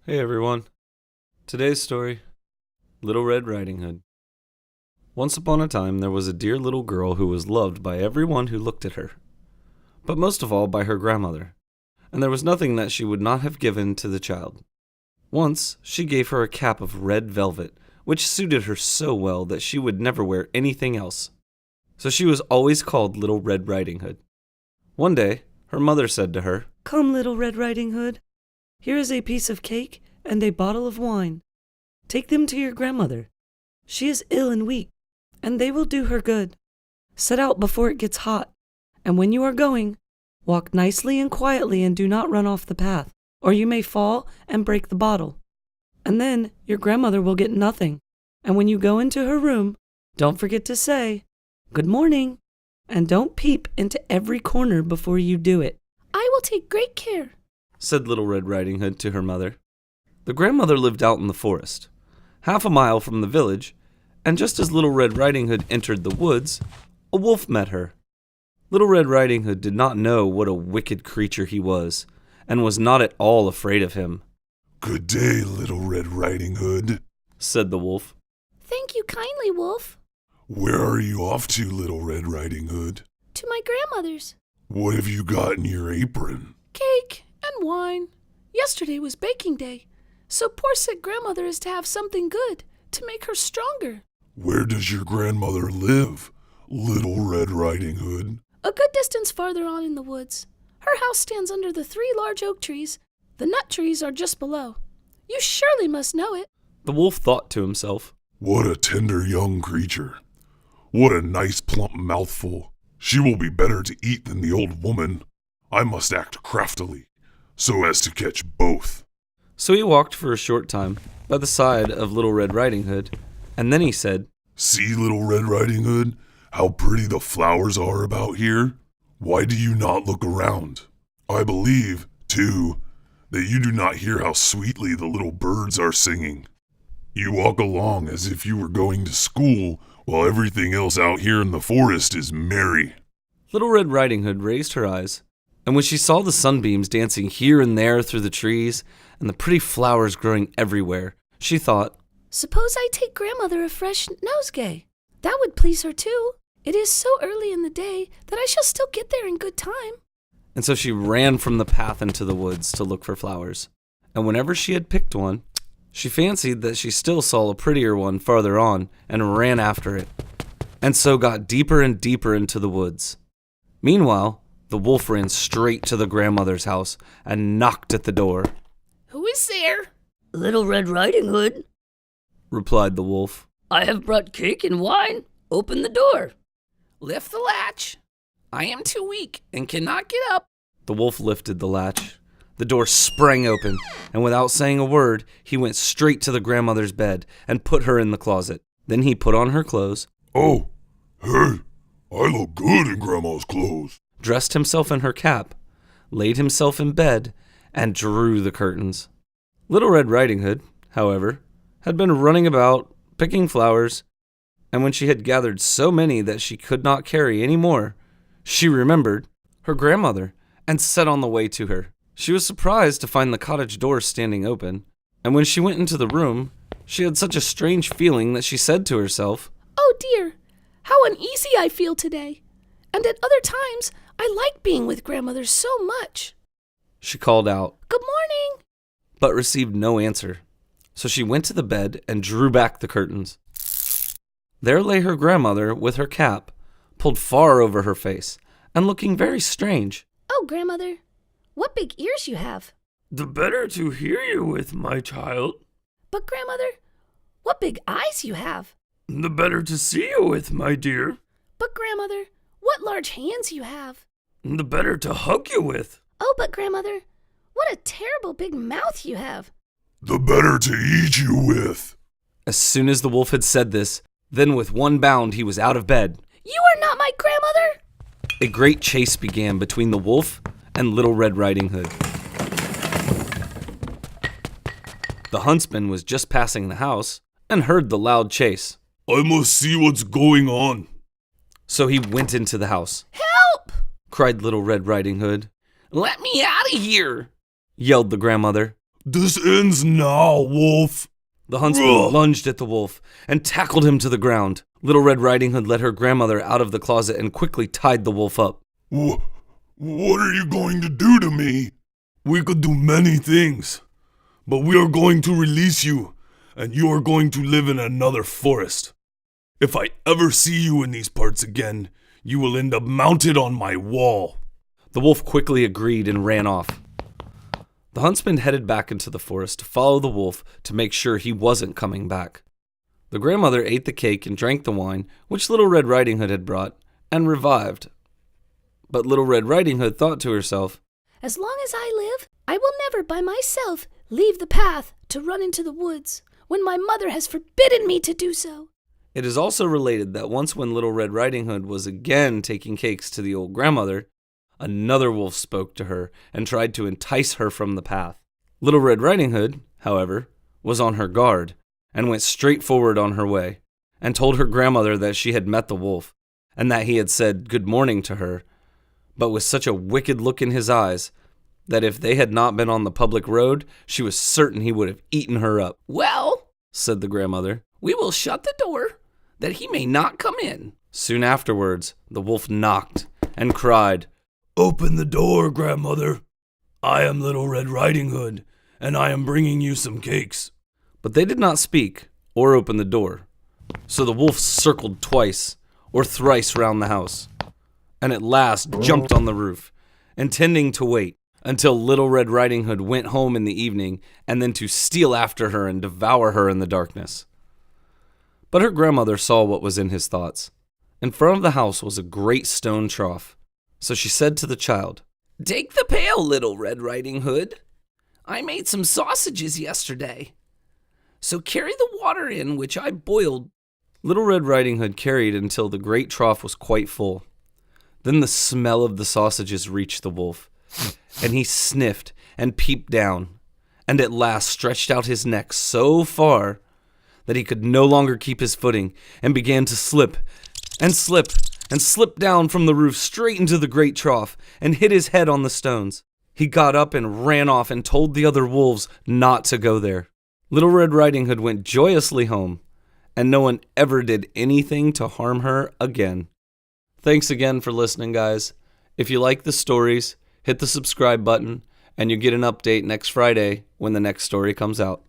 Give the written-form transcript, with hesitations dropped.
Hey everyone. Today's story, Little Red Riding Hood. Once upon a time there was a dear little girl who was loved by everyone who looked at her, but most of all by her grandmother, and there was nothing that she would not have given to the child. Once she gave her a cap of red velvet, which suited her so well that she would never wear anything else. So she was always called Little Red Riding Hood. One day her mother said to her, "Come, Little Red Riding Hood. Here is a piece of cake and a bottle of wine. Take them to your grandmother. She is ill and weak, and they will do her good. Set out before it gets hot, and when you are going, walk nicely and quietly and do not run off the path, or you may fall and break the bottle. And then your grandmother will get nothing. And when you go into her room, don't forget to say, 'Good morning,' and don't peep into every corner before you do it." "I will take great care," said Little Red Riding Hood to her mother. The grandmother lived out in the forest, half a mile from the village, and just as Little Red Riding Hood entered the woods, a wolf met her. Little Red Riding Hood did not know what a wicked creature he was, and was not at all afraid of him. "Good day, Little Red Riding Hood," said the wolf. "Thank you kindly, Wolf." "Where are you off to, Little Red Riding Hood?" "To my grandmother's. "What have you got in your apron?" Cake and wine. Yesterday was baking day, so poor sick grandmother is to have something good to make her stronger." "Where does your grandmother live, Little Red Riding Hood?" "A good distance farther on in the woods. Her house stands under the 3 large oak trees. The nut trees are just below. You surely must know it." The wolf thought to himself, "What a tender young creature. What a nice plump mouthful. She will be better to eat than the old woman. I must act craftily, so as to catch both." So he walked for a short time by the side of Little Red Riding Hood, and then he said, "See, Little Red Riding Hood, how pretty the flowers are about here? Why do you not look around? I believe, too, that you do not hear how sweetly the little birds are singing. You walk along as if you were going to school, while everything else out here in the forest is merry." Little Red Riding Hood raised her eyes, and when she saw the sunbeams dancing here and there through the trees, and the pretty flowers growing everywhere, she thought, "Suppose I take grandmother a fresh nosegay. That would please her too. It is so early in the day that I shall still get there in good time." and so she ran from the path into the woods to look for flowers. And whenever she had picked one, she fancied that she still saw a prettier one farther on and ran after it, and so got deeper and deeper into the woods. Meanwhile, the wolf ran straight to the grandmother's house and knocked at the door. "Who is there?" "Little Red Riding Hood, Replied the wolf. I have brought cake and wine. Open the door." "Lift the latch. I am too weak and cannot get up." The wolf lifted the latch. The door sprang open, and without saying a word, he went straight to the grandmother's bed and put her in the closet. Then he put on her clothes, "Oh, hey, I look good in Grandma's clothes." dressed himself in her cap, laid himself in bed, and drew the curtains. Little Red Riding Hood, however, had been running about, picking flowers, and when she had gathered so many that she could not carry any more, she remembered her grandmother and set on the way to her. She was surprised to find the cottage door standing open, and when she went into the room, she had such a strange feeling that she said to herself, "Oh dear, how uneasy I feel today. And at other times, I like being with grandmother so much." She called out, "Good morning." but received no answer. So she went to the bed and drew back the curtains. There lay her grandmother with her cap pulled far over her face and looking very strange. "Oh, grandmother, what big ears you have." "The better to hear you with, my child." "But grandmother, what big eyes you have." "The better to see you with, my dear." "But grandmother, what large hands you have." "The better to hug you with." "Oh, but grandmother, what a terrible big mouth you have." "The better to eat you with." As soon as the wolf had said this, then with one bound he was out of bed. "You are not my grandmother." A great chase began between the wolf and Little Red Riding Hood. The huntsman was just passing the house and heard the loud chase. "I must see what's going on." So he went into the house. "Help!" Cried Little Red Riding Hood. "Let me out of here." Yelled the grandmother. This ends now, wolf. The huntsman lunged at the wolf and tackled him to the ground. Little Red Riding Hood led her grandmother out of the closet and quickly tied the wolf up. What are you going to do to me? We could do many things, but we are going to release you, and you are going to live in another forest. If I ever see you in these parts again, you will end up mounted on my wall. The wolf quickly agreed and ran off. The huntsman headed back into the forest to follow the wolf to make sure he wasn't coming back. The grandmother ate the cake and drank the wine, which Little Red Riding Hood had brought, and revived. But Little Red Riding Hood thought to herself, As long as I live, I will never by myself leave the path to run into the woods when my mother has forbidden me to do so. It is also related that once when Little Red Riding Hood was again taking cakes to the old grandmother, another wolf spoke to her and tried to entice her from the path. Little Red Riding Hood, however, was on her guard and went straight forward on her way and told her grandmother that she had met the wolf and that he had said good morning to her, but with such a wicked look in his eyes that if they had not been on the public road, she was certain he would have eaten her up. Well, Said the grandmother, we will shut the door that he may not come in. Soon afterwards, the wolf knocked and cried, Open the door, grandmother. I am Little Red Riding Hood, and I am bringing you some cakes. But they did not speak or open the door. So the wolf circled twice or thrice round the house, and at last jumped on the roof, intending to wait until Little Red Riding Hood went home in the evening and then to steal after her and devour her in the darkness. But her grandmother saw what was in his thoughts. In front of the house was a great stone trough. So she said to the child, Take the pail, Little Red Riding Hood. I made some sausages yesterday. So carry the water in which I boiled. Little Red Riding Hood carried until the great trough was quite full. Then the smell of the sausages reached the wolf, and he sniffed and peeped down, and at last stretched out his neck so far that he could no longer keep his footing, and began to slip and slip and slip down from the roof straight into the great trough, and hit his head on the stones. He got up and ran off and told the other wolves not to go there. Little Red Riding Hood went joyously home, and no one ever did anything to harm her again. Thanks again for listening, guys. If you like the stories, hit the subscribe button, and you'll get an update next Friday when the next story comes out.